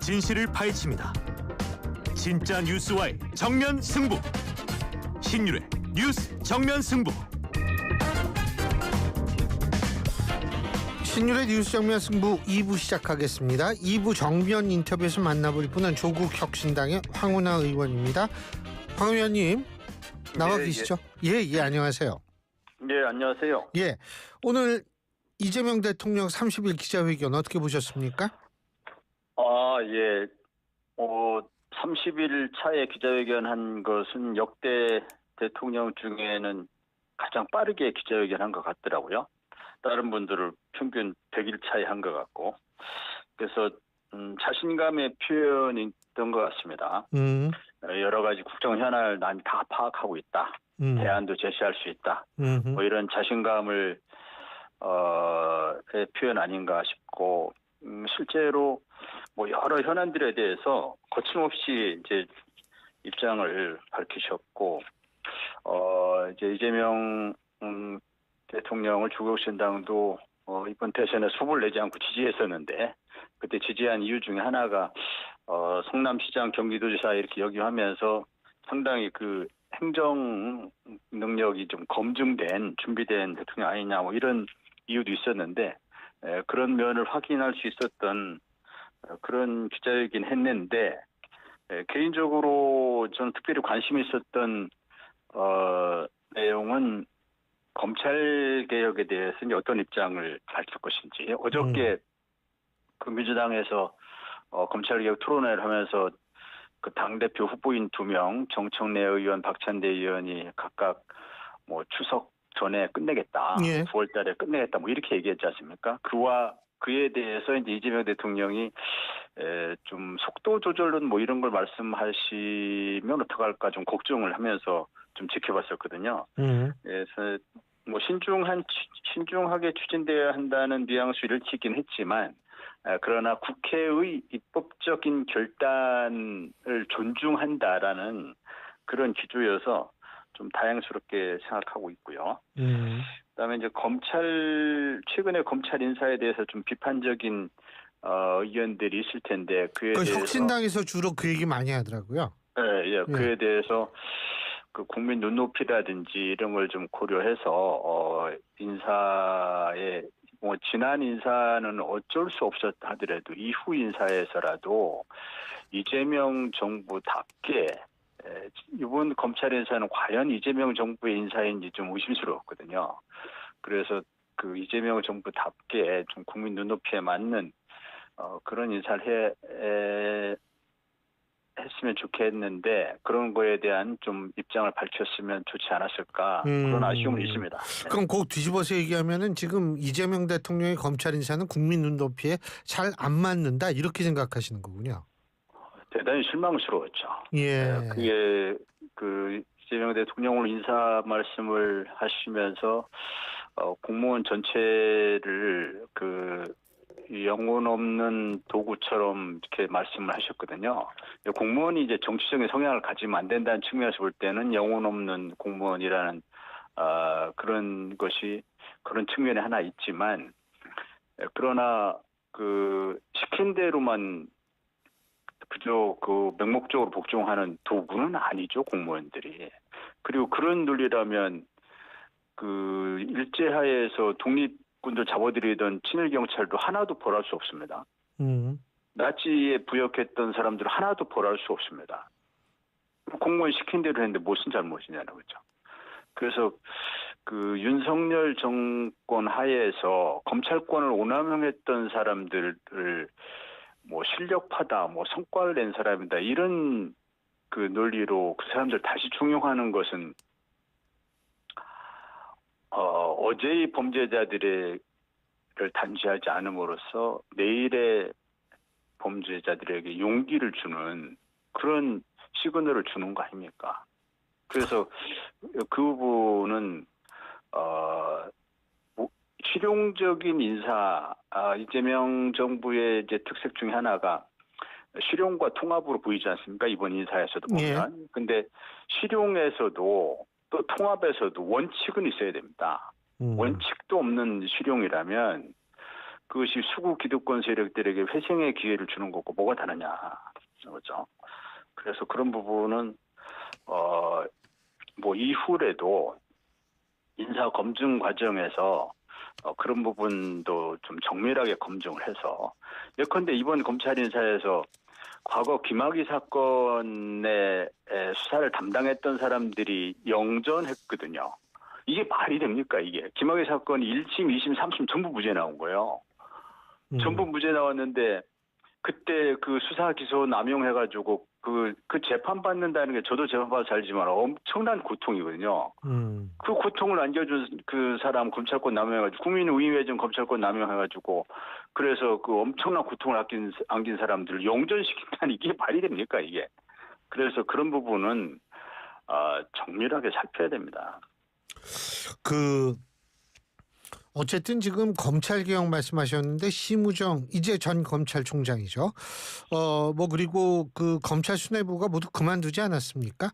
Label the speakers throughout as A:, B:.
A: 진실을 파헤칩니다. 진짜 뉴스와의 정면 승부. 신율의 뉴스 정면 승부.
B: 신율의 뉴스 정면 승부 2부 시작하겠습니다. 2부 정면 인터뷰에서 만나볼 분은 조국 혁신당의 황운하 의원입니다. 황 의원님 나와 계시죠? 예, 안녕하세요.
C: 네, 안녕하세요.
B: 예, 오늘 이재명 대통령 30일 기자회견 어떻게 보셨습니까?
C: 예. 30일 차에 기자회견 한 것은 역대 대통령 중에는 가장 빠르게 기자회견 한 것 같더라고요. 다른 분들을 평균 100일 차에 한 것 같고. 그래서 자신감의 표현이 있던 것 같습니다. 여러 가지 국정 현안을 난 다 파악하고 있다. 대안도 제시할 수 있다. 뭐 이런 자신감을 표현 아닌가 싶고, 실제로 뭐 여러 현안들에 대해서 거침없이 이제 입장을 밝히셨고, 이제 이재명 대통령을 조국혁신당도 이번 대선에 수를 내지 않고 지지했었는데, 그때 지지한 이유 중에 하나가 성남시장, 경기도지사 이렇게 역임하면서 상당히 그 행정 능력이 좀 검증된 준비된 대통령 아니냐 뭐 이런 이유도 있었는데, 그런 면을 확인할 수 있었던 그런 기자회견 했는데, 개인적으로 저는 특별히 관심이 있었던 내용은 검찰 개혁에 대해서 이제 어떤 입장을 밝힐 것인지. 어저께 그 민주당에서 검찰 개혁 토론회를 하면서 그 당대표 후보인 2명, 정청래 의원, 박찬대 의원이 각각 뭐 추석 전에 끝내겠다,
B: 예.
C: 9월 달에 끝내겠다, 뭐 이렇게 얘기했지 않습니까? 그에 대해서 이제 이재명 대통령이 좀 속도 조절은 뭐 이런 걸 말씀하시면 어떡할까 좀 걱정을 하면서 좀 지켜봤었거든요. 그래서 뭐 신중하게 추진돼야 한다는 뉘앙스를 읽히긴 했지만, 그러나 국회의 입법적인 결단을 존중한다라는 그런 기조여서 좀 다양스럽게 생각하고 있고요. 그다음에 이제 최근에 검찰 인사에 대해서 좀 비판적인 의견들이 있을 텐데, 그에 대해서
B: 혁신당에서 주로 그 얘기 많이 하더라고요.
C: 예. 그에 대해서 그 국민 눈높이라든지 이런 걸 좀 고려해서 인사에 뭐 지난 인사는 어쩔 수 없었다 하더라도 이후 인사에서라도 이재명 정부답게 이번 검찰 인사는 과연 이재명 정부의 인사인지 좀 의심스러웠거든요. 그래서 그 이재명 정부답게 좀 국민 눈높이에 맞는 그런 인사를 했으면 좋겠는데, 그런 거에 대한 좀 입장을 밝혔으면 좋지 않았을까, 그런 아쉬움은 있습니다.
B: 그럼 꼭 뒤집어서 얘기하면은 지금 이재명 대통령의 검찰 인사는 국민 눈높이에 잘 안 맞는다 이렇게 생각하시는 거군요.
C: 대단히 실망스러웠죠.
B: 예.
C: 그게 그 이재명 대통령으로 인사 말씀을 하시면서 공무원 전체를 그 영혼 없는 도구처럼 이렇게 말씀을 하셨거든요. 공무원이 이제 정치적인 성향을 가지면 안 된다는 측면에서 볼 때는 영혼 없는 공무원이라는 그런 측면이 하나 있지만, 그러나 그 시킨 대로만 그저 그 맹목적으로 복종하는 도구는 아니죠, 공무원들이. 그리고 그런 논리라면 그 일제하에서 독립군들 잡아들이던 친일 경찰도 하나도 벌할 수 없습니다. 나치에 부역했던 사람들 하나도 벌할 수 없습니다. 공무원 시킨 대로 했는데 무슨 잘못이냐는 거죠. 그래서 그 윤석열 정권 하에서 검찰권을 오남용했던 사람들을 뭐 실력파다, 뭐 성과를 낸 사람이다, 이런 그 논리로 그 사람들 다시 중용하는 것은 어제의 범죄자들을 단죄하지 않음으로써 내일의 범죄자들에게 용기를 주는 그런 시그널을 주는 거 아닙니까? 그래서 그 부분은 실용적인 인사, 이재명 정부의 이제 특색 중에 하나가 실용과 통합으로 보이지 않습니까? 이번 인사에서도 보면.
B: 예.
C: 근데 실용에서도 또 통합에서도 원칙은 있어야 됩니다. 원칙도 없는 실용이라면 그것이 수구 기득권 세력들에게 회생의 기회를 주는 거고 뭐가 다르냐 그렇죠. 그래서 그런 부분은 뭐 이후에도 인사 검증 과정에서 그런 부분도 좀 정밀하게 검증을 해서 예컨대 이번 검찰 인사에서 과거 김학의 사건의 수사를 담당했던 사람들이 영전했거든요. 이게 말이 됩니까 이게. 김학의 사건 1심, 2심, 3심 전부 무죄 나온 거예요. 전부 무죄 나왔는데 그때 그 수사 기소 남용해가지고 그 재판 받는다는 게 저도 재판 받아서 알지만 엄청난 고통이거든요. 그 고통을 안겨준 그 사람 검찰권 남용해가지고 국민의회전 검찰권 남용해가지고 그래서 그 엄청난 고통을 안긴 사람들을 영전시킨다는 이게 말이 됩니까 이게. 그래서 그런 부분은 정밀하게 살펴야 됩니다.
B: 어쨌든 지금 검찰 개혁 말씀하셨는데 심우정 이제 전 검찰총장이죠. 뭐 그리고 그 검찰 수뇌부가 모두 그만두지 않았습니까?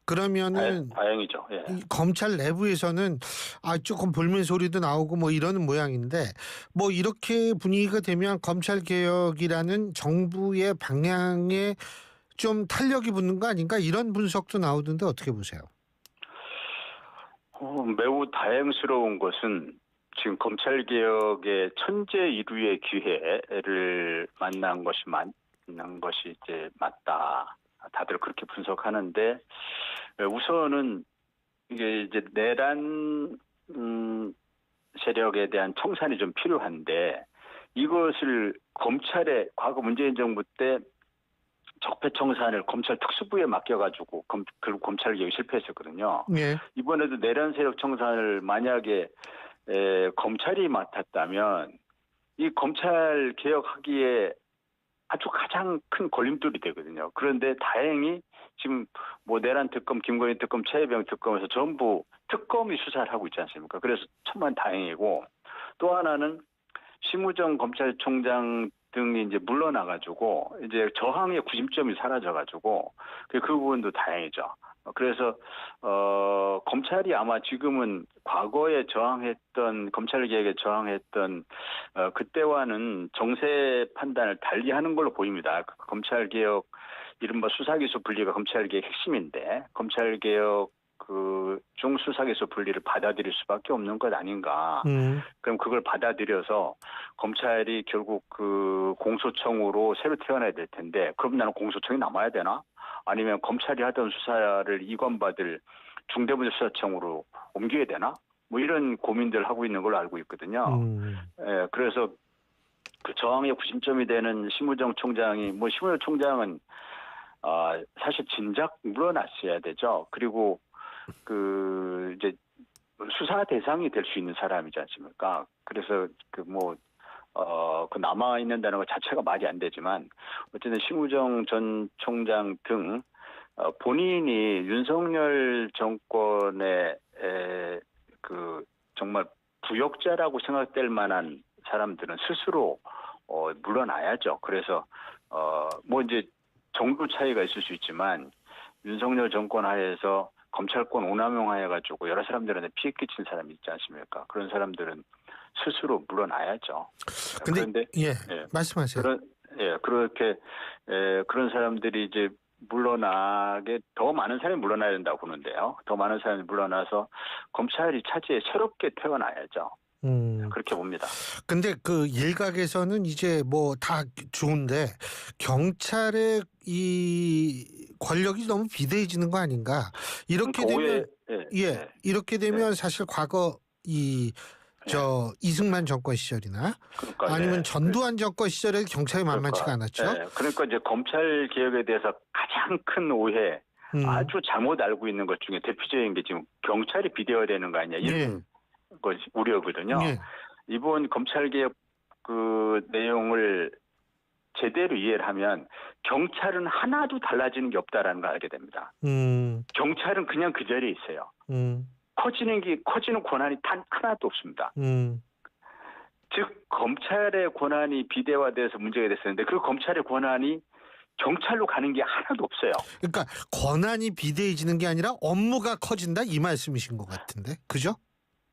B: 그러면은
C: 다행이죠. 예.
B: 이 검찰 내부에서는 조금 볼멘 소리도 나오고 뭐 이러는 모양인데 뭐 이렇게 분위기가 되면 검찰 개혁이라는 정부의 방향에 좀 탄력이 붙는 거 아닌가 이런 분석도 나오던데 어떻게 보세요?
C: 매우 다행스러운 것은 지금 검찰개혁의 천재 이루의 기회를 만난 것이 이제 맞다. 다들 그렇게 분석하는데 우선은 이게 이제 내란 세력에 대한 청산이 좀 필요한데 이것을 검찰의 과거 문재인 정부 때 적폐청산을 검찰 특수부에 맡겨가지고 결국 검찰개혁이 실패했었거든요.
B: 네.
C: 이번에도 내란 세력 청산을 만약에 검찰이 맡았다면 이 검찰 개혁하기에 아주 가장 큰 걸림돌이 되거든요. 그런데 다행히 지금 뭐 내란 특검, 김건희 특검, 최혜병 특검에서 전부 특검이 수사를 하고 있지 않습니까? 그래서 천만 다행이고 또 하나는 심우정 검찰총장 등이 이제 물러나가지고 이제 저항의 구심점이 사라져가지고 그 부분도 다행이죠. 그래서 검찰이 아마 지금은 과거에 저항했던 검찰개혁에 저항했던 그때와는 정세 판단을 달리하는 걸로 보입니다. 검찰개혁 이른바 수사기소 분리가 검찰개혁 핵심인데 검찰개혁 그 중수사기소 분리를 받아들일 수밖에 없는 것 아닌가. 그럼 그걸 받아들여서 검찰이 결국 그 공소청으로 새로 태어나야 될 텐데 그럼 나는 공소청이 남아야 되나? 아니면 검찰이 하던 수사를 이관받을 중대범죄수사청으로 옮겨야 되나? 뭐 이런 고민들 하고 있는 걸로 알고 있거든요. 예, 그래서 그 저항의 구심점이 되는 심우정 총장이 심우정 총장은 사실 진작 물러났어야 되죠. 그리고 그 이제 수사 대상이 될 수 있는 사람이지 않습니까? 그래서 그 남아 있는다는 것 자체가 말이 안 되지만 어쨌든 심우정 전 총장 등 본인이 윤석열 정권의 그 정말 부역자라고 생각될 만한 사람들은 스스로 물러나야죠. 그래서 이제 정도 차이가 있을 수 있지만 윤석열 정권 하에서 검찰권 오남용하여가지고 여러 사람들한테 피해 끼친 사람이 있지 않습니까? 그런 사람들은 스스로 물러나야죠.
B: 그런데 말씀하세요.
C: 그렇게 그런 사람들이 이제 물러나게 더 많은 사람이 물러나야 된다고 보는데요. 더 많은 사람이 물러나서 검찰이 차지에 새롭게 태어나야죠. 그렇게 봅니다. 근데
B: 그 일각에서는 이제 다 좋은데 경찰의 이 권력이 너무 비대해지는 거 아닌가? 이렇게 되면 이렇게 되면 사실 과거 이승만 정권 시절이나 아니면 전두환 정권 시절에 경찰이 만만치가 않았죠.
C: 그러니까 이제 검찰 개혁에 대해서 가장 큰 오해, 아주 잘못 알고 있는 것 중에 대표적인 게 지금 경찰이 비대화되는 거 아니냐 이런 것이 우려거든요. 이번 검찰 개혁 그 내용을 제대로 이해를 하면 경찰은 하나도 달라지는 게 없다라는 걸 알게 됩니다. 경찰은 그냥 그 자리에 있어요. 커지는 권한이 단 하나도 없습니다. 즉 검찰의 권한이 비대화돼서 문제가 됐었는데 그 검찰의 권한이 경찰로 가는 게 하나도 없어요.
B: 그러니까 권한이 비대해지는 게 아니라 업무가 커진다 이 말씀이신 것 같은데, 그죠?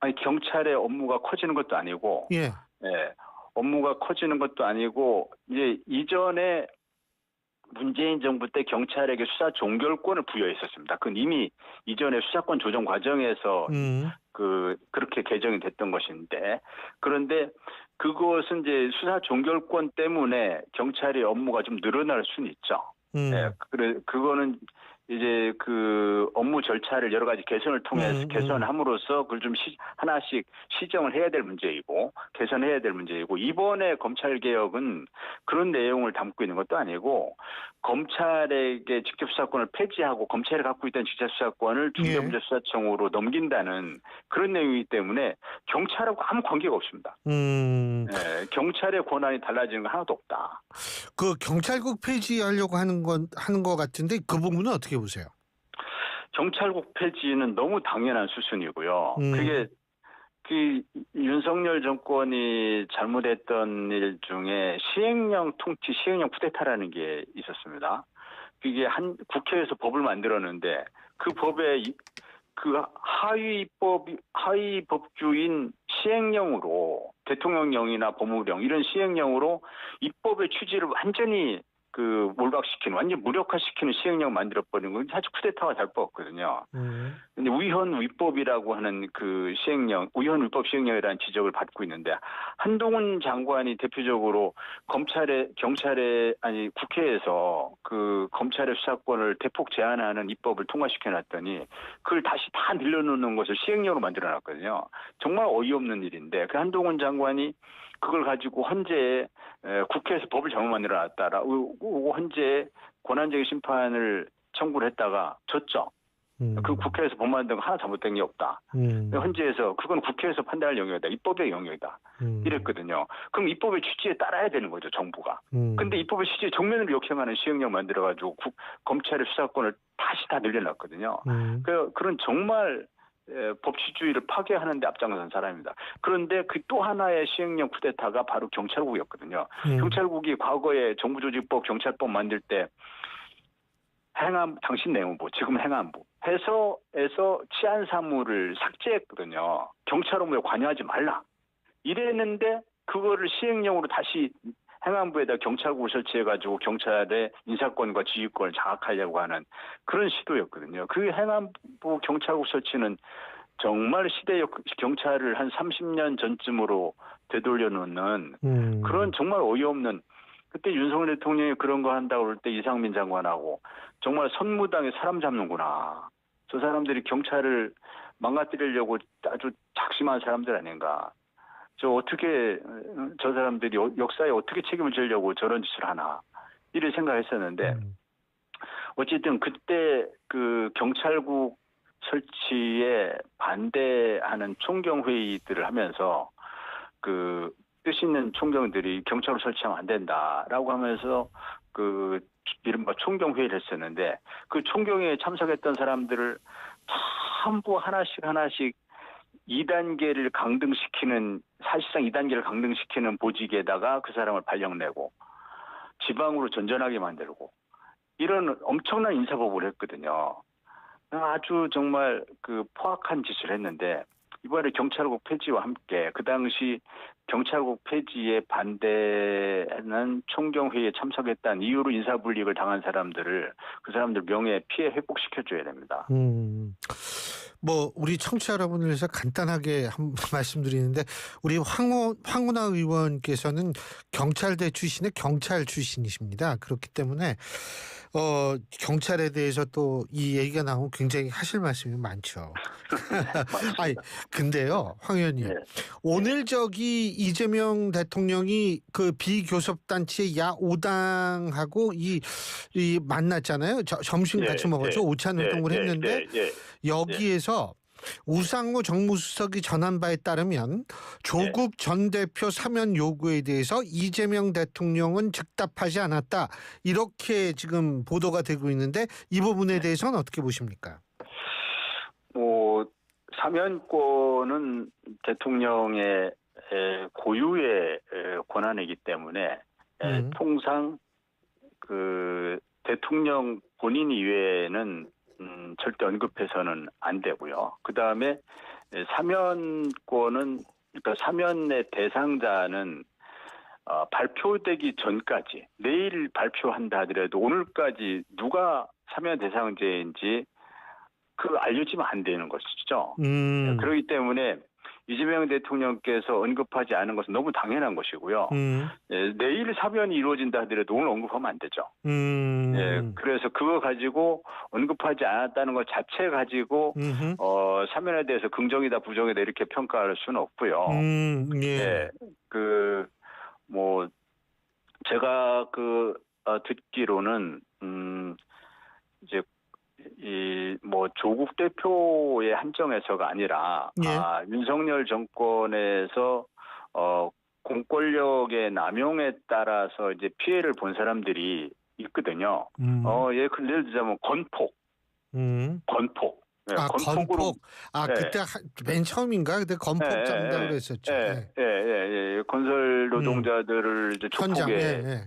C: 아니 경찰의 업무가 커지는 것도 아니고, 업무가 커지는 것도 아니고 이제 이전에 문재인 정부 때 경찰에게 수사 종결권을 부여했었습니다. 그건 이미 이전에 수사권 조정 과정에서 그렇게 개정이 됐던 것인데, 그런데 그것은 이제 수사 종결권 때문에 경찰의 업무가 좀 늘어날 수는 있죠. 네, 그거는 이제 그 업무 절차를 여러 가지 개선을 통해서 개선함으로써 그걸 좀 하나씩 시정을 해야 될 문제이고 개선해야 될 문제이고, 이번에 검찰 개혁은 그런 내용을 담고 있는 것도 아니고 검찰에게 직접 수사권을 폐지하고 검찰이 갖고 있던 직접 수사권을 중대범죄수사청으로 넘긴다는 그런 내용이기 때문에 경찰하고 아무 관계가 없습니다. 네, 경찰의 권한이 달라지는 건 하나도 없다.
B: 그 경찰국 폐지하려고 하는 것 같은데 그 부분은 어떻게 보세요?
C: 경찰국 폐지는 너무 당연한 수순이고요. 그게 그 윤석열 정권이 잘못했던 일 중에 시행령 통치, 시행령 쿠데타라는 게 있었습니다. 그게 국회에서 법을 만들었는데 그 법에 그 하위 법규인 시행령으로 대통령령이나 법무령 이런 시행령으로 입법의 취지를 완전히 그 몰박시키는, 완전 무력화시키는 시행령 만들어버리는 건 사실 쿠데타와 다를 바 없거든요. 근데 위헌 위법이라고 하는 그 시행령, 위헌 위법 시행령이라는 지적을 받고 있는데, 한동훈 장관이 대표적으로 국회에서 그 검찰의 수사권을 대폭 제한하는 입법을 통과시켜놨더니 그걸 다시 다 늘려놓는 것을 시행령으로 만들어놨거든요. 정말 어이없는 일인데, 그 한동훈 장관이 그걸 가지고 헌재에 국회에서 법을 잘못 만들어놨다라고 헌재에 권한쟁의 심판을 청구를 했다가 졌죠. 그 국회에서 법 만든 거 하나 잘못된 게 없다. 헌재에서 그건 국회에서 판단할 영역이다. 입법의 영역이다. 이랬거든요. 그럼 입법의 취지에 따라야 되는 거죠, 정부가. 근데 입법의 취지에 정면으로 역행하는 시행령 만들어가지고 검찰의 수사권을 다시 다 늘려놨거든요. 그런 정말 법치주의를 파괴하는 데 앞장선 사람입니다. 그런데 그 또 하나의 시행령 쿠데타가 바로 경찰국이었거든요. 경찰국이 과거에 정부조직법, 경찰법 만들 때 당신 내무부, 지금 행안부 해서 치안사무를 삭제했거든요. 경찰 업무에 관여하지 말라. 이랬는데 그거를 시행령으로 다시 행안부에다 경찰국을 설치해가지고 경찰의 인사권과 지휘권을 장악하려고 하는 그런 시도였거든요. 그 행안부 경찰국 설치는 정말 시대의 경찰을 한 30년 전쯤으로 되돌려놓는 그런 정말 어이없는, 그때 윤석열 대통령이 그런 거 한다고 그럴 때 이상민 장관하고 정말 선무당에 사람 잡는구나. 저 사람들이 경찰을 망가뜨리려고 아주 작심한 사람들 아닌가. 저 사람들이 역사에 어떻게 책임을 지려고 저런 짓을 하나. 이를 생각했었는데, 어쨌든 그때 그 경찰국 설치에 반대하는 총경회의들을 하면서 그 뜻 있는 총경들이 경찰을 설치하면 안 된다라고 하면서 그 이른바 총경회의를 했었는데, 그 총경회에 참석했던 사람들을 전부 하나씩 2단계를 강등시키는, 사실상 2단계를 강등시키는 보직에다가 그 사람을 발령내고 지방으로 전전하게 만들고 이런 엄청난 인사보복을 했거든요. 아주 정말 그 포악한 짓을 했는데, 이번에 경찰국 폐지와 함께 그 당시 경찰국 폐지에 반대하는 총경회의에 참석했다는 이유로 인사불이익을 당한 사람들을, 그 사람들 명예 피해 회복시켜줘야 됩니다.
B: 뭐 우리 청취자 여러분을 위해서 간단하게 한 말씀드리는데, 우리 황운하 의원께서는 경찰대 출신의 경찰 출신이십니다. 그렇기 때문에 경찰에 대해서 또 이 얘기가 나오면 굉장히 하실 말씀이 많죠. 아니 근데요, 황 의원님, 오늘 이재명 대통령이 그 비교섭단체 야 5당하고 이 만났잖아요. 점심 같이 먹었죠. 오찬 활동을 했는데 여기에서 우상호 정무수석이 전한 바에 따르면 조국 전 대표 사면 요구에 대해서 이재명 대통령은 즉답하지 않았다, 이렇게 지금 보도가 되고 있는데, 이 부분에 대해서는 어떻게 보십니까?
C: 사면권은 대통령의 고유의 권한이기 때문에 통상 그 대통령 본인 이외에는 절대 언급해서는 안 되고요. 그 다음에 사면권은, 그러니까 사면의 대상자는 발표되기 전까지 내일 발표한다 하더라도 오늘까지 누가 사면 대상자인지 알려지면 안 되는 것이죠. 그렇기 때문에 이재명 대통령께서 언급하지 않은 것은 너무 당연한 것이고요. 내일 사면이 이루어진다 하더라도 오늘 언급하면 안 되죠. 그래서 그거 가지고 언급하지 않았다는 것 자체 가지고 사면에 대해서 긍정이다 부정이다 이렇게 평가할 수는 없고요. 제가 듣기로는 이제 조국 대표의 한정에서가 아니라 윤석열 정권에서 공권력의 남용에 따라서 이제 피해를 본 사람들이 있거든요. 예를 들자면 건폭. 건폭으로.
B: 그때 맨 처음인가? 그때 건폭 잡는다고 그랬었죠.
C: 건설 노동자들을 이제 조폭에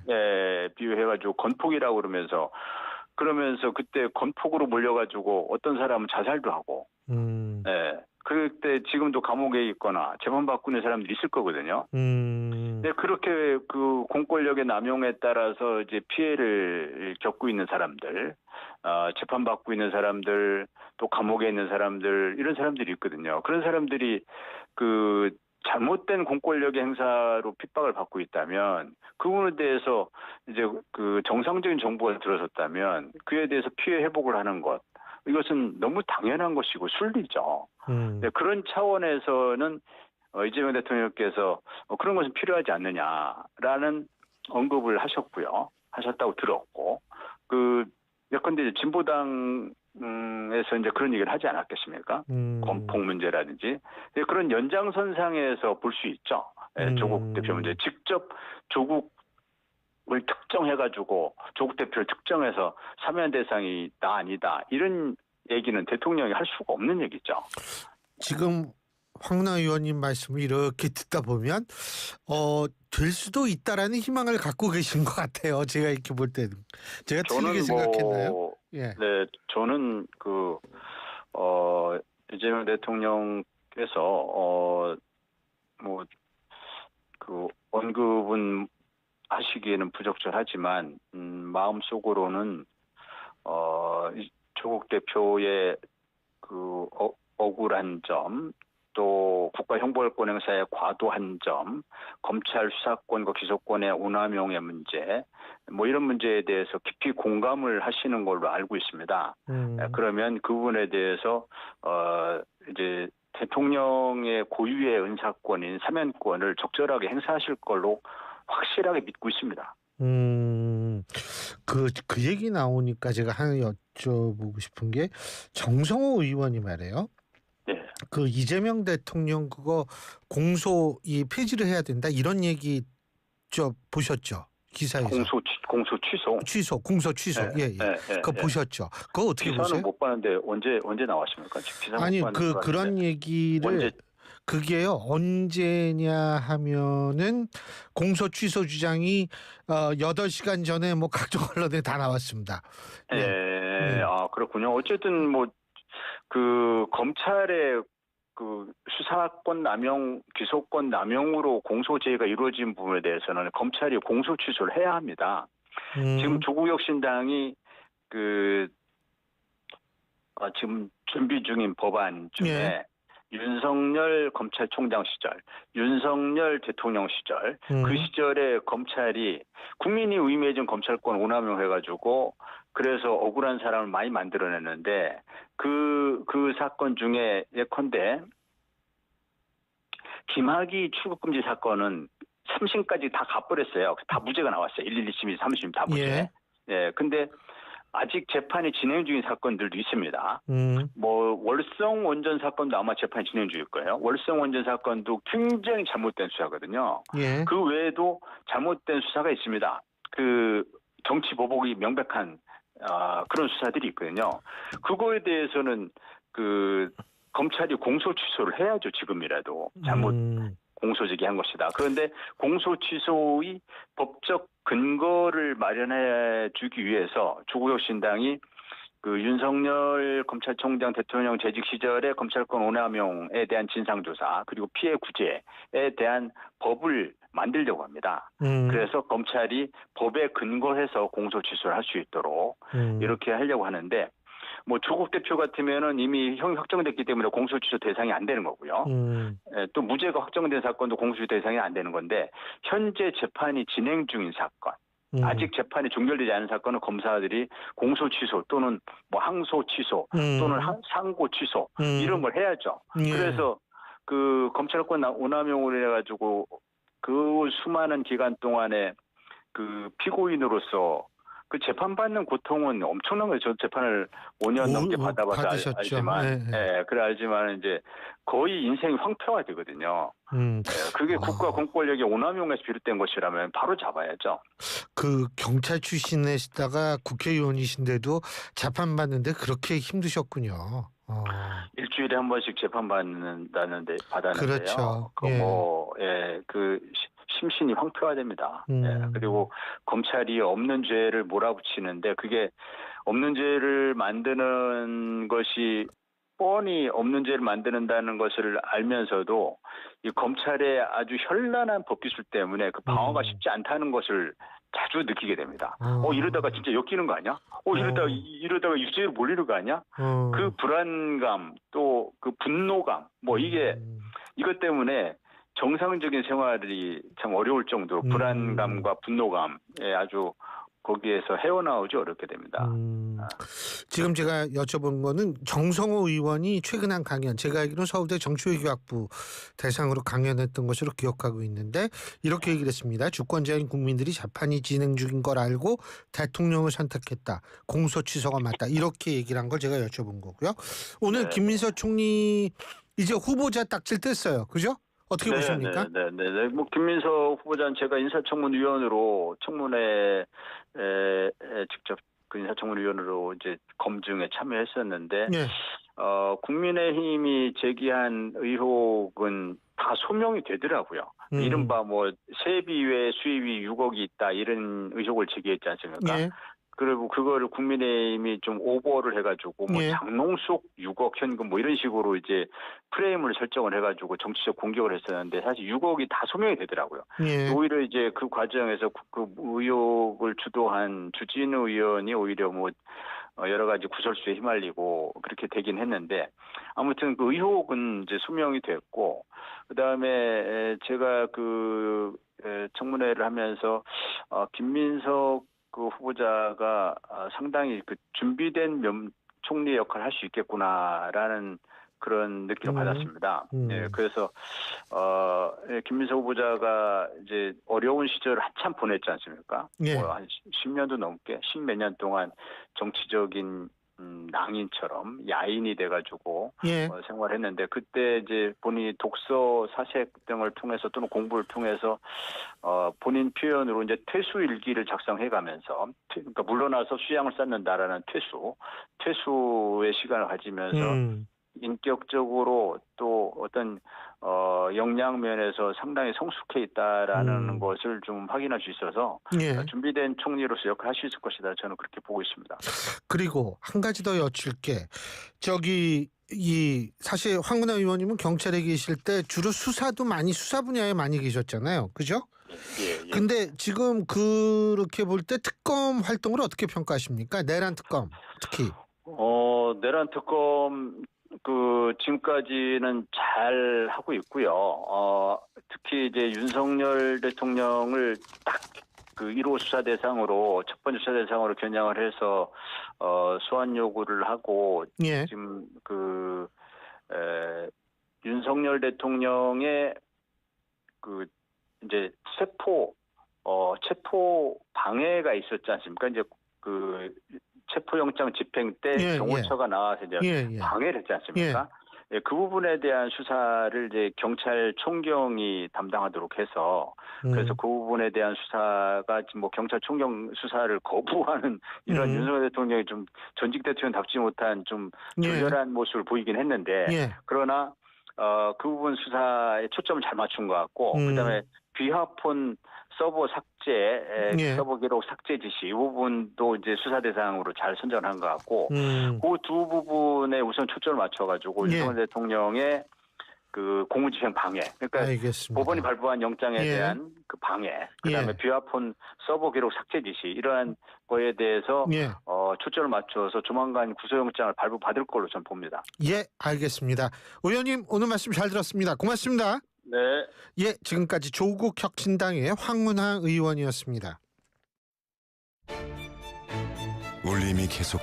C: 비유해가지고 건폭이라고 그러면서 그때 건폭으로 몰려가지고 어떤 사람은 자살도 하고, 그때 지금도 감옥에 있거나 재판받고 있는 사람들이 있을 거거든요. 그렇게 공권력의 남용에 따라서 이제 피해를 겪고 있는 사람들, 재판받고 있는 사람들, 또 감옥에 있는 사람들, 이런 사람들이 있거든요. 그런 사람들이 잘못된 공권력의 행사로 핍박을 받고 있다면 그 부분에 대해서 이제 정상적인 정부가 들어섰다면 그에 대해서 피해 회복을 하는 것, 이것은 너무 당연한 것이고 순리죠. 그런 차원에서는 이재명 대통령께서 그런 것은 필요하지 않느냐라는 언급을 하셨다고 들었고, 예컨대 진보당에서 이제 그런 얘기를 하지 않았겠습니까? 건폭 문제라든지 그런 연장선상에서 볼 수 있죠. 조국 대표 문제 직접 조국을 특정해가지고 조국 대표를 특정해서 사면 대상이 나 아니다 이런 얘기는 대통령이 할 수가 없는 얘기죠.
B: 지금 황운하 의원님 말씀을 이렇게 듣다 보면 될 수도 있다라는 희망을 갖고 계신 것 같아요. 제가 이렇게 볼 때는. 제가 틀리게 생각했나요?
C: 네, 저는 이재명 대통령께서 언급은 하시기에는 부적절하지만 마음속으로는 조국 대표의 억울한 점, 또 국가형벌권 행사의 과도한 점, 검찰 수사권과 기소권의 오남용의 문제, 이런 문제에 대해서 깊이 공감을 하시는 걸로 알고 있습니다. 그러면 그 부분에 대해서 이제 대통령의 고유의 은사권인 사면권을 적절하게 행사하실 걸로 확실하게 믿고 있습니다.
B: 그 얘기 나오니까 제가 하나 여쭤보고 싶은 게, 정성호 의원이 말해요. 이재명 대통령 공소 폐지를 해야 된다 이런 얘기 보셨죠? 기사에서.
C: 공소 취소.
B: 그거 보셨죠? 그거 어떻게 보세요?
C: 기사는 못 봤는데 언제 나왔습니까?
B: 그런 얘기를 그게요, 언제냐 하면은 공소 취소 주장이 8시간 전에 각종 언론에 다 나왔습니다.
C: 그렇군요. 어쨌든 검찰의 수사권 남용, 기소권 남용으로 공소 제기가 이루어진 부분에 대해서는 검찰이 공소 취소를 해야 합니다. 지금 조국혁신당이 지금 준비 중인 법안 중에 윤석열 검찰총장 시절, 윤석열 대통령 시절, 그 시절에 검찰이 국민이 의미해준 검찰권 오남용 해가지고 그래서 억울한 사람을 많이 만들어냈는데 그 사건 중에 예컨대 김학의 출국금지 사건은 3심까지 다 가버렸어요. 다 무죄가 나왔어요. 112심이 3심 다 무죄. 근데 아직 재판이 진행 중인 사건들도 있습니다. 월성 원전 사건도 아마 재판이 진행 중일 거예요. 월성 원전 사건도 굉장히 잘못된 수사거든요. 그 외에도 잘못된 수사가 있습니다. 정치 보복이 명백한 그런 수사들이 있거든요. 그거에 대해서는 검찰이 공소 취소를 해야죠. 지금이라도 잘못 공소 제기한 것이다. 그런데 공소 취소의 법적 근거를 마련해 주기 위해서 조국혁신당이 그 윤석열 검찰총장 대통령 재직 시절의 검찰권 오남용에 대한 진상조사 그리고 피해 구제에 대한 법을 만들려고 합니다. 그래서 검찰이 법에 근거해서 공소 취소를 할 수 있도록 이렇게 하려고 하는데 뭐 조국 대표 같으면은 이미 형이 확정됐기 때문에 공소 취소 대상이 안 되는 거고요. 또 무죄가 확정된 사건도 공소 취소 대상이 안 되는 건데 현재 재판이 진행 중인 사건 아직 재판이 종결되지 않은 사건은 검사들이 공소 취소 또는 뭐 항소 취소 또는 상고 취소 이런 걸 해야죠. 그래서 그 검찰권 오남용을 해가지고 그 수많은 기간 동안에 그 피고인으로서 그 재판받는 고통은 엄청난 거예요. 저 재판을 5년 넘게 받아봐서 알지만, 그래 알지만 이제 거의 인생이 황폐화 되거든요. 그게 국가 공권력의 오남용에서 비롯된 것이라면 바로 잡아야죠.
B: 그 경찰 출신이시다가 국회의원이신데도 재판받는데 그렇게 힘드셨군요.
C: 일주일에 한 번씩 재판 받았는데요.
B: 그렇죠.
C: 그 심신이 황폐화됩니다. 그리고 검찰이 없는 죄를 몰아붙이는데 그게 없는 죄를 만드는 것이 뻔히 없는 죄를 만드는다는 것을 알면서도 이 검찰의 아주 현란한 법기술 때문에 그 방어가 쉽지 않다는 것을 자주 느끼게 됩니다. 이러다가 진짜 엮이는 거 아니야? 이러다가 유죄로 몰리는 거 아니야? 그 불안감 또 그 분노감 뭐 이것 때문에 정상적인 생활이 참 어려울 정도로 불안감과 분노감에 아주 거기에서 헤어나오지 어렵게 됩니다.
B: 지금 제가 여쭤본 거는 정성호 의원이 최근 한 강연, 제가 알기로는 서울대 정치외교학부 대상으로 강연했던 것으로 기억하고 있는데 이렇게 얘기를 했습니다. 주권자인 국민들이 재판이 진행 중인 걸 알고 대통령을 선택했다. 공소 취소가 맞다. 이렇게 얘기를 한 걸 제가 여쭤본 거고요. 오늘 김민석 총리 이제 후보자 딱지를 뗐어요. 그죠? 어떻게 보십니까?
C: 네. 뭐 김민석 후보자는 제가 인사청문위원으로 청문회에 직접 그 인사청문위원으로 이제 검증에 참여했었는데 국민의힘이 제기한 의혹은 다 소명이 되더라고요. 이른바 뭐 세비 외 수입이 6억이 있다 이런 의혹을 제기했지 않습니까? 그리고 그거를 국민의힘이 좀 오버를 해가지고 뭐 장롱속 6억 현금 뭐 이런 식으로 이제 프레임을 설정을 해가지고 정치적 공격을 했었는데 사실 6억이 다 소명이 되더라고요. 오히려 이제 그 과정에서 그 의혹을 주도한 주진우 의원이 오히려 뭐 여러 가지 구설수에 휘말리고 그렇게 되긴 했는데 아무튼 그 의혹은 이제 소명이 됐고 그다음에 제가 그 청문회를 하면서 김민석 그 후보자가 상당히 그 준비된 총리 역할을 할 수 있겠구나라는 그런 느낌을 받았습니다. 그래서 김민석 후보자가 이제 어려운 시절을 한참 보냈지 않습니까? 뭐 한 10년도 넘게 10몇 년 동안 정치적인 낭인처럼 야인이 돼가지고 생활했는데 그때 이제 본인이 독서 사색 등을 통해서 또는 공부를 통해서 본인 표현으로 이제 퇴수 일기를 작성해가면서 그러니까 물러나서 수양을 쌓는다라는 퇴수의 시간을 가지면서 인격적으로 또 어떤 역량 면에서 상당히 성숙해 있다라는 것을 좀 확인할 수 있어서 준비된 총리로서 역할을 할 수 있을 것이다. 저는 그렇게 보고 있습니다.
B: 그리고 한 가지 더 여쭐게 사실 황운하 의원님은 경찰에 계실 때 주로 수사 분야에 많이 계셨잖아요. 그죠? 근데 지금 그렇게 볼 때 특검 활동을 어떻게 평가하십니까? 내란 특검 특히.
C: 내란 특검 지금까지는 잘 하고 있고요. 특히 이제 윤석열 대통령을 딱 그 1호 수사 대상으로 첫 번째 수사 대상으로 겨냥을 해서 소환 요구를 하고 지금 윤석열 대통령의 그 이제 체포 방해가 있었지 않습니까? 이제 그 체포영장 집행 때 경호처가 나와서 이제 방해를 했지 않습니까? 그 부분에 대한 수사를 이제 경찰 총경이 담당하도록 해서 그래서 그 부분에 대한 수사가 지금 뭐 경찰 총경 수사를 거부하는 이런 윤석열 대통령이 좀 전직 대통령답지 못한 좀 결렬한 모습을 보이긴 했는데 그러나 그 부분 수사에 초점을 잘 맞춘 것 같고 그다음에 비화폰 서버 삭제,
B: 예.
C: 서버 기록 삭제 지시 이 부분도 이제 수사 대상으로 잘 선정한 것 같고 그 두 부분에 우선 초점을 맞춰가지고
B: 예.
C: 윤석열 대통령의 그 공무집행 방해, 그러니까
B: 알겠습니다.
C: 법원이 발부한 영장에
B: 예.
C: 대한 그 방해, 그다음에
B: 예.
C: 비화폰 서버 기록 삭제 지시 이러한 거에 대해서
B: 예.
C: 초점을 맞춰서 조만간 구속영장을 발부받을 걸로 전 봅니다.
B: 예, 알겠습니다. 의원님 오늘 말씀 잘 들었습니다. 고맙습니다.
C: 네.
B: 예, 지금까지 조국 혁신당의 황운하 의원이었습니다.
D: 울림이 계속